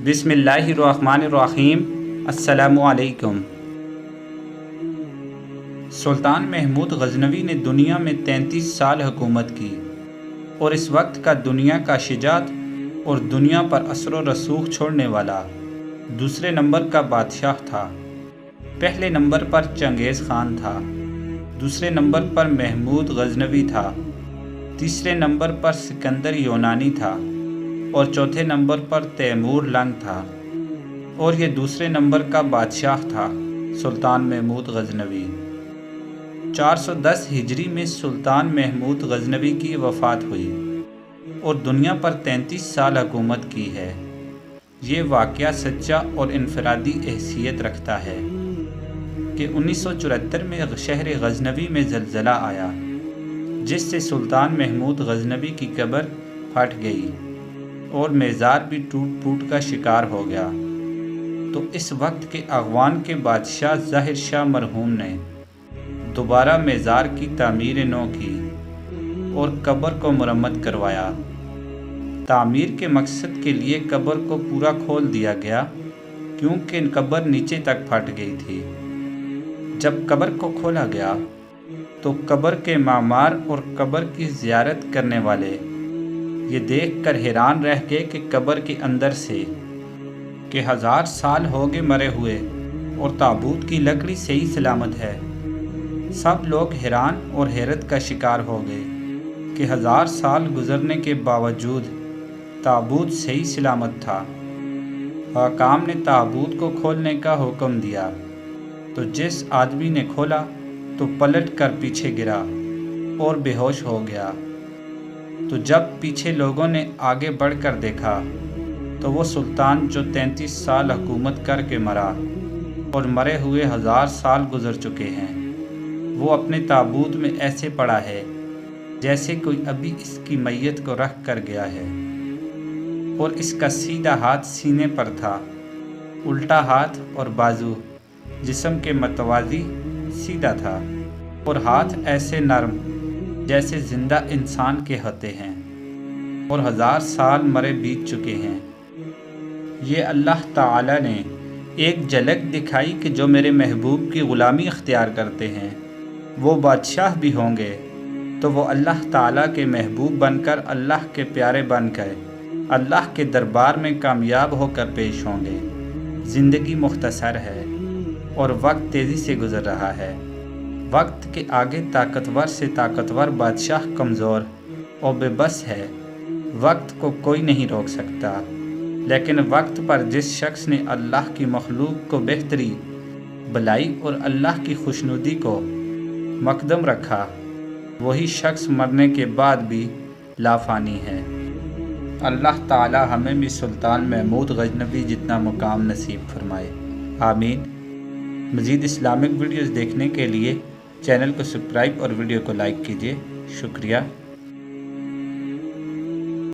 بسم اللہ الرحمن الرحیم۔ السلام علیکم۔ سلطان محمود غزنوی نے دنیا میں 33 سال حکومت کی اور اس وقت کا دنیا کا شجاعت اور دنیا پر اثر و رسوخ چھوڑنے والا دوسرے نمبر کا بادشاہ تھا۔ پہلے نمبر پر چنگیز خان تھا، دوسرے نمبر پر محمود غزنوی تھا، تیسرے نمبر پر سکندر یونانی تھا اور چوتھے نمبر پر تیمور لنگ تھا، اور یہ دوسرے نمبر کا بادشاہ تھا سلطان محمود غزنوی۔ 410 ہجری میں سلطان محمود غزنوی کی وفات ہوئی اور دنیا پر 33 سال حکومت کی ہے۔ یہ واقعہ سچا اور انفرادی حیثیت رکھتا ہے کہ 1974 میں شہر غزنوی میں زلزلہ آیا، جس سے سلطان محمود غزنوی کی قبر پھٹ گئی اور میزار بھی ٹوٹ پھوٹ کا شکار ہو گیا۔ تو اس وقت کے اغوان کے بادشاہ ظاہر شاہ مرحوم نے دوبارہ میزار کی تعمیر نو کی اور قبر کو مرمت کروایا۔ تعمیر کے مقصد کے لیے قبر کو پورا کھول دیا گیا، کیونکہ قبر نیچے تک پھٹ گئی تھی۔ جب قبر کو کھولا گیا تو قبر کے معمار اور قبر کی زیارت کرنے والے یہ دیکھ کر حیران رہ گئے کہ قبر کے اندر سے کہ 1000 سال ہو گئے مرے ہوئے اور تابوت کی لکڑی صحیح سلامت ہے۔ سب لوگ حیران اور حیرت کا شکار ہو گئے کہ 1000 سال گزرنے کے باوجود تابوت صحیح سلامت تھا۔ حکام نے تابوت کو کھولنے کا حکم دیا تو جس آدمی نے کھولا تو پلٹ کر پیچھے گرا اور بے ہوش ہو گیا۔ تو جب پیچھے لوگوں نے آگے بڑھ کر دیکھا تو وہ سلطان جو 33 سال حکومت کر کے مرا اور مرے ہوئے 1000 سال گزر چکے ہیں، وہ اپنے تابوت میں ایسے پڑا ہے جیسے کوئی ابھی اس کی میت کو رکھ کر گیا ہے، اور اس کا سیدھا ہاتھ سینے پر تھا، الٹا ہاتھ اور بازو جسم کے متوازی سیدھا تھا، اور ہاتھ ایسے نرم جیسے زندہ انسان کے ہوتے ہیں، اور 1000 سال مرے بیت چکے ہیں۔ یہ اللہ تعالی نے ایک جھلک دکھائی کہ جو میرے محبوب کی غلامی اختیار کرتے ہیں وہ بادشاہ بھی ہوں گے، تو وہ اللہ تعالیٰ کے محبوب بن کر، اللہ کے پیارے بن کر اللہ کے دربار میں کامیاب ہو کر پیش ہوں گے۔ زندگی مختصر ہے اور وقت تیزی سے گزر رہا ہے۔ وقت کے آگے طاقتور سے طاقتور بادشاہ کمزور اور بے بس ہے۔ وقت کو کوئی نہیں روک سکتا، لیکن وقت پر جس شخص نے اللہ کی مخلوق کو بہتری، بھلائی اور اللہ کی خوشنودی کو مقدم رکھا، وہی شخص مرنے کے بعد بھی لافانی ہے۔ اللہ تعالی ہمیں بھی سلطان محمود غزنوی جتنا مقام نصیب فرمائے، آمین۔ مزید اسلامک ویڈیوز دیکھنے کے لیے چینل کو سبسکرائب اور ویڈیو کو لائک کیجیے۔ شکریہ۔